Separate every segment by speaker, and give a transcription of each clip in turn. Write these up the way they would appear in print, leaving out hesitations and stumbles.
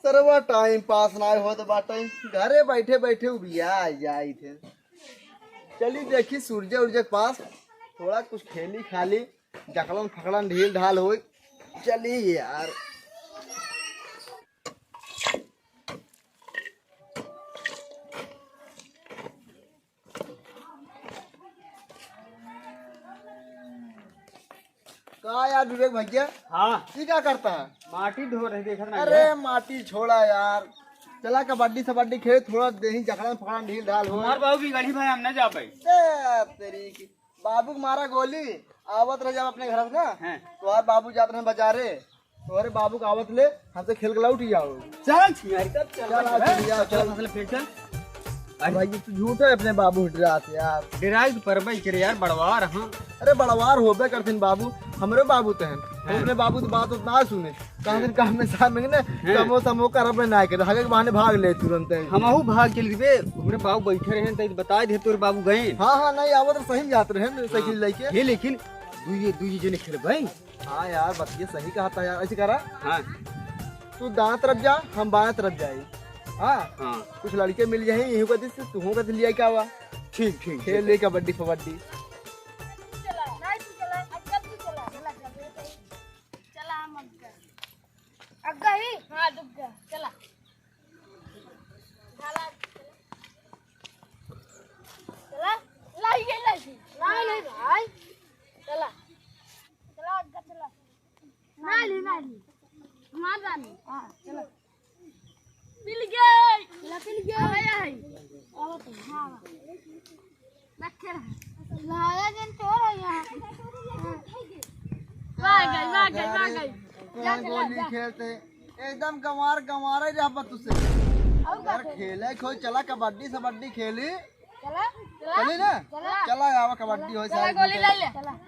Speaker 1: सर्व time pass ना हो तो बात घरे बैठे बैठे उबिया जाई थे। चली देखी सूर्य उर्जे के पास थोड़ा कुछ खेली खाली जकड़न फकड़न ढील ढाल हो। चली यार का यार विवेक भैया।
Speaker 2: हाँ
Speaker 1: ये क्या करता है?
Speaker 2: माटी धो रहे देखा ना।
Speaker 1: अरे माटी छोड़ा यार, चला कबड्डी सबड्डी खेल थोड़ा देही जकड़न फकड़न ढील ढाल हो।
Speaker 2: हमार बाबू की गली भाई हम न जा पाई।
Speaker 1: तेरी की बाबू को मारा गोली आवत रह जब अपने घर से ना
Speaker 2: हैं।
Speaker 1: तुम्हारे बाबू जाते रहे बाजारे, तुम्हारे बाबू का आवत ले हमसे खेल के लौट जाओ।
Speaker 2: चल छियारी तब चल
Speaker 1: चल
Speaker 2: चल फसल फिर चल।
Speaker 1: भाई तू झूठ है अपने बाबू डरात यार।
Speaker 2: डिराई तो पर भाई करे यार बड़वार हाँ।
Speaker 1: अरे बड़वार होबे करथिन बाबू, हमरे बाबू तो हैं। अपने बाबू तो बात ना सुने कहाँ दिन काम में साथ में ना कमो समो करब ना करे हगे के बहाने भाग ले तुरंत।
Speaker 2: हमहू भाग चल गए हमरे बाबू बैठे रहे त बता दे तोर बाबू गए।
Speaker 1: हाँ हाँ नहीं आवत तो सही जात रहे साइकिल लेके।
Speaker 2: ये लेकिन दुई जने खेल भाई।
Speaker 1: हाँ यार बतिए सही कहा था यार। ऐसे करा
Speaker 2: हाँ
Speaker 1: तू दाएं तरफ जा हम बाएं तरफ जाए। हाँ
Speaker 2: हाँ
Speaker 1: कुछ लड़के मिल जाए यही का दिस तू का लिया क्या हुआ।
Speaker 2: ठीक ठीक
Speaker 1: खेल ले कबड्डी फबड्डी। गोली खेलते एकदम गंवार गंवार ही रहा तुझसे यार। खेले खो चला कबड्डी सबड्डी खेली चली ना। चला आवा कबड्डी हो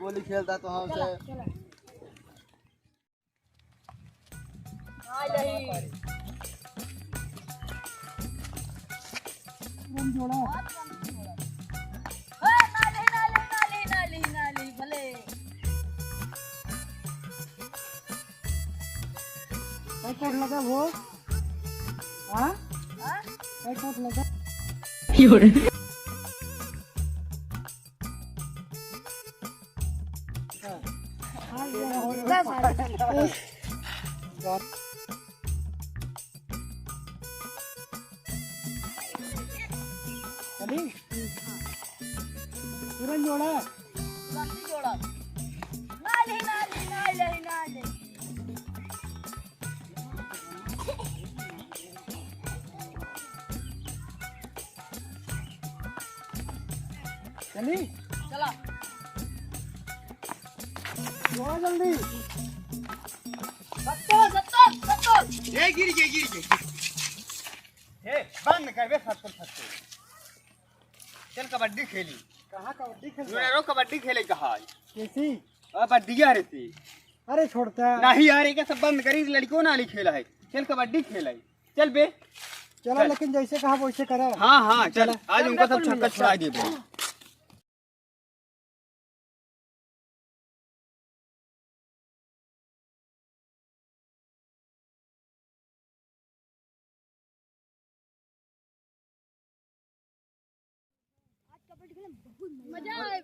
Speaker 1: गोली खेलता तो हम से कोट लगा वो। हाँ कोट लगा तुरंत जोड़ा चली चला जल्दी।
Speaker 2: ये गिर गए ए बंद कर बे फटफट चल कबड्डी खेली।
Speaker 1: कहाँ कबड्डी खेल
Speaker 2: रो कबड्डी खेले कहा
Speaker 1: कैसी?
Speaker 2: कबड्डी रहती।
Speaker 1: अरे छोड़ता
Speaker 2: नहीं यार ये सब बंद करी लड़कियों नाली खेला है। चल कबड्डी खेला है चल बे
Speaker 1: चला। लेकिन जैसे कहा वैसे करा।
Speaker 2: हाँ हाँ चल आज उनका सब छक्का छुड़ा दिए।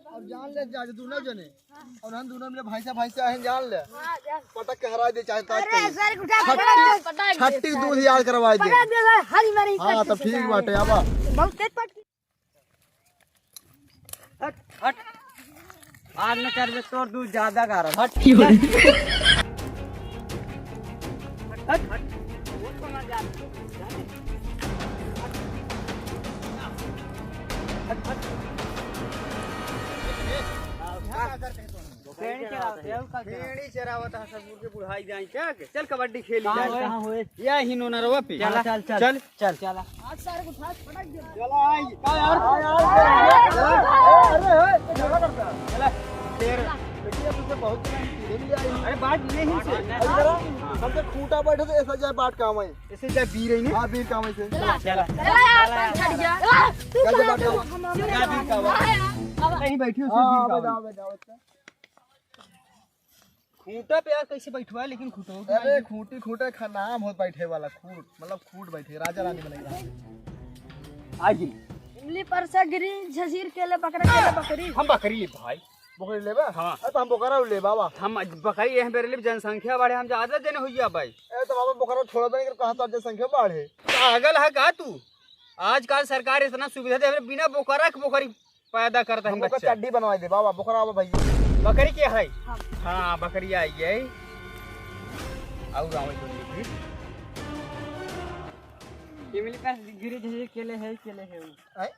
Speaker 1: अब जान ले जा दोनों जने और हम दोनों मेरे भाई से हैं जान ले पटक के हरा दे चाहे छट्टी दूध याद करवा दे। हाँ तो ठीक बाटे आवा
Speaker 2: हट हट आज न कर तोर दूध ज्यादा गा रहा हट हट हट खेड़ी चरावत है सब के बुढ़ाई जाए क्या चल कबड्डी खेली जाए या ही नोनरवा पे चल चल चल चल चल आज सारे को ठास पटक दे। चला आई का यार अरे झगड़ा करता चला तेरे
Speaker 1: भैया तुझे बहुत दिन सीधे भी आई
Speaker 2: अरे बात नहीं से
Speaker 1: हमसे खूंटा बैठे तो ऐसा जाए बाट काम है
Speaker 2: ऐसे जा बीर है ना
Speaker 1: हाँ बीर काम है से
Speaker 2: चला
Speaker 1: कैसे बाट काम
Speaker 2: क्या बीर का नहीं बैठी
Speaker 1: हाँ
Speaker 2: उसमें
Speaker 1: बताओ बताओ
Speaker 2: खूंटा पे यार कैसे बैठवा लेकिन खूंटो
Speaker 1: अरे खूंटी खूंटे का नाम हो बैठे वाला खूट मतलब खूट बैठे राजा रानी बनेगा
Speaker 2: आज
Speaker 3: इमली पर से गिरी झजीर केले पकड़े केले बकरी
Speaker 2: हम बकरी है भाई
Speaker 1: बकरी लेबे
Speaker 2: हाँ।
Speaker 1: अरे तो हम बकरा ले बाबा
Speaker 2: हम बकरी है मेरे लिए जनसंख्या बढ़े हम ज्यादा दिन हुई भाई
Speaker 1: ए तो बाबा बकरा छोड़ देने कहां तो जनसंख्या बढ़े
Speaker 2: पागल है का तू आजकल सरकार इतना सुविधा दे बिना बोकरा के बोकरी पैदा करता है
Speaker 1: हमको
Speaker 2: बच्चा
Speaker 1: चड्डी बनवा दे बाबा बकरा बाबा भैया
Speaker 2: बकरी क्या है हाँ बकरी आई है और गाँव इमली पर गिरी झजीर केले है
Speaker 1: हैं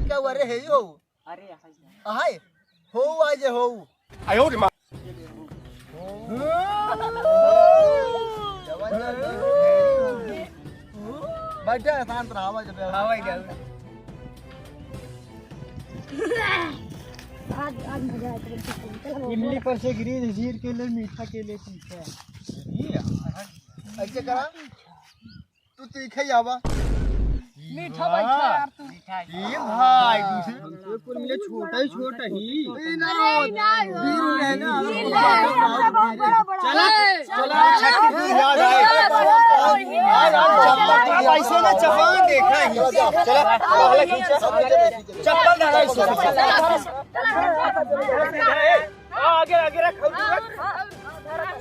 Speaker 1: क्या हुआ रे है यो
Speaker 2: अरे
Speaker 1: हाय हो आज हो
Speaker 2: आयो रे मां
Speaker 1: बैठे शांत रहा जब
Speaker 2: हवा गया
Speaker 3: आज मजा आया
Speaker 2: इमली पर से गिरी झजीर केले मीठा केले तीखा
Speaker 1: ऐसे करा तू तीखे जावा
Speaker 3: मीठा बैठा यार तू
Speaker 1: ये भाई दूसरे
Speaker 2: कुल मिले छोटा ही छोटा ही चला चला याद आए ऐसे ना चपान देखा ही चला पहले खींचा चप्पल डाला इसे आगे आगे रख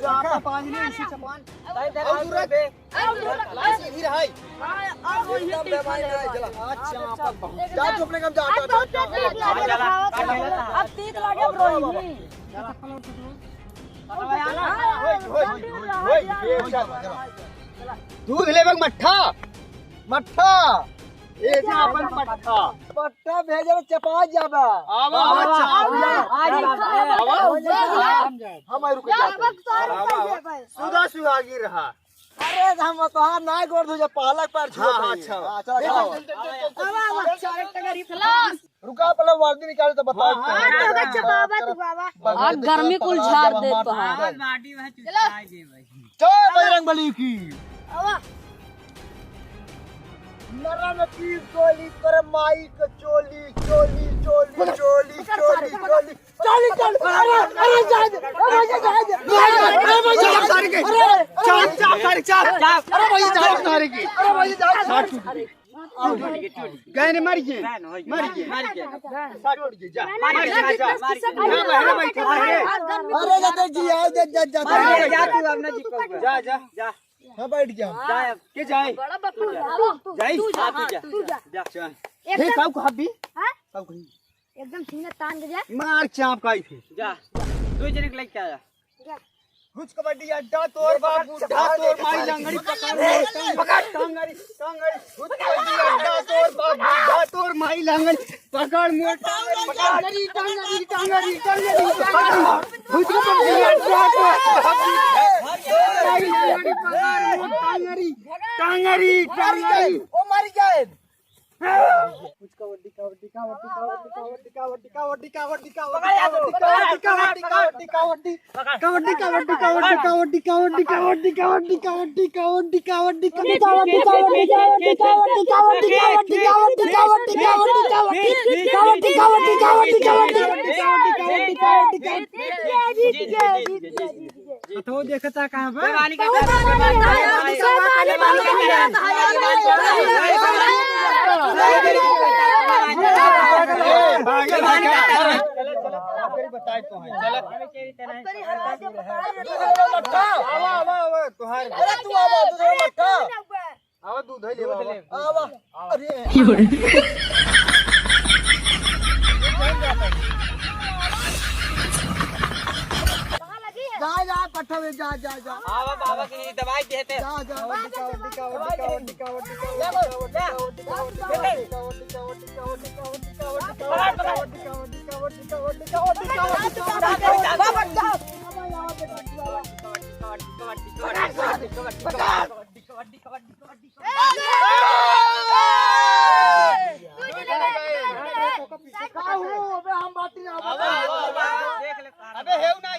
Speaker 2: चापा पानी में इसी चपान और दूर रख लाश इधर है
Speaker 1: जा तू अपने काम जा
Speaker 3: अब तीत लागे रोई
Speaker 2: दूध लेबे मट्ठा मट्ठा ए अपन मट्ठा
Speaker 1: पट्टा भेजे चपा जाबा
Speaker 2: आवा
Speaker 1: हम रुक जा
Speaker 2: सुधा सुहागी रहा
Speaker 1: अरे हम तो हां ना गोर दो पालक पर छोड़
Speaker 2: हाँ, अच्छा।
Speaker 1: चलो रुका पहले वर्दी निकाल तो बताओ
Speaker 3: आज गर्मी कुल झाड़ दे तो
Speaker 1: जय बजरंग बली की नरन की गोली पर माई को चोली चोली चोली चोली चोली चोली चोली चल अरे जा अरे भाई जा सारे की अरे भाई जा
Speaker 2: गए मर गए जा
Speaker 1: अरे दादा जी आओ जा
Speaker 2: जा
Speaker 1: हां बैठ जा
Speaker 2: के जाए जाई जा हे सब को हबी सब को
Speaker 3: एकदम सीने तान के जा
Speaker 2: मार चाप काई थे जा दो जने के लेके आया कुछ कबड्डी अड्डा तोर बाप बुढ़ा तोर माई लंगड़ी पकड़ टांगड़ी कुछ कबड्डी अड्डा तोर बाप बुढ़ा तोर माई लंगड़ी पकड़ मोर टांगड़ी कुछ कबड्डी अड्डा तोर माई लंगड़ी पकड़ मोर टांगड़ी
Speaker 1: ओ मर गए
Speaker 2: कुछ कबड्डी तो देखता कहाँ बताए तो है तुहार
Speaker 1: अरे तू आवा दूध मट्ठा
Speaker 2: आवा दूध है ले
Speaker 1: आवा अरे जा पट्टा में जा
Speaker 2: आवा बाबा की दवाई देते अबे हेउ ना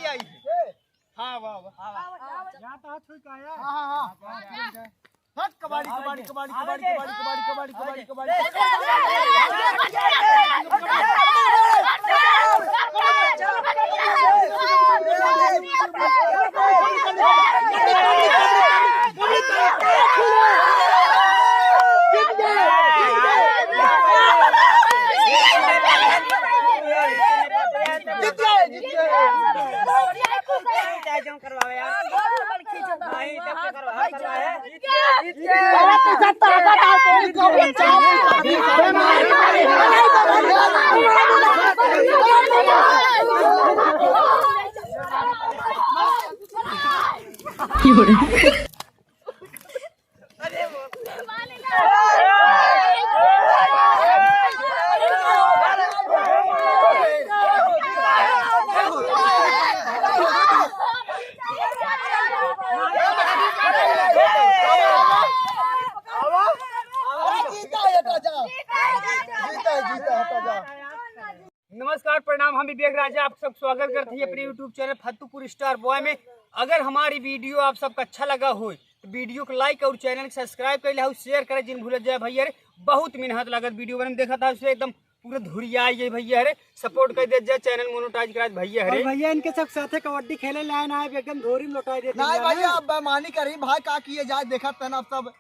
Speaker 2: नमस्कार प्रणाम, हम विवेक राजा आप सब स्वागत करते हैं अपने यूट्यूब चैनल फतुपुर स्टार बॉय में। अगर हमारी वीडियो आप सबको अच्छा लगा हो तो वीडियो को लाइक और चैनल को सब्सक्राइब कर ले, शेयर करें जिन भूल जाए भैया रे। बहुत मेहनत लागत वीडियो बने देखा था उसे एकदम पूरा धुरिया आई भैया रे। सपोर्ट कर दे जाए, चैनल मोनेटाइज करा भैया रे।
Speaker 4: भैया इनके सब साथे कबड्डी खेले लाए ना एकदम धोरी में लौटा देते
Speaker 1: नहीं भैया अब बेईमानी करी भाई, का किए जाए देखा तना अब सब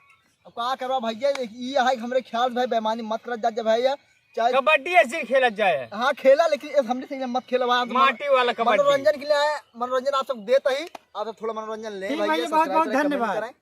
Speaker 1: अब का करवा भैया। ये है हमरे ख्याल भाई बेईमानी मत कर जा भैया, चाहे
Speaker 2: कबड्डी ऐसे खेला जाए।
Speaker 1: हाँ खेला, लेकिन हमने से मत खेला
Speaker 2: माटी वाला कबड्डी।
Speaker 1: मनोरंजन के लिए आए, मनोरंजन आप सब देते ही, आप सब थोड़ा मनोरंजन ले
Speaker 4: भैया। बहुत बहुत धन्यवाद।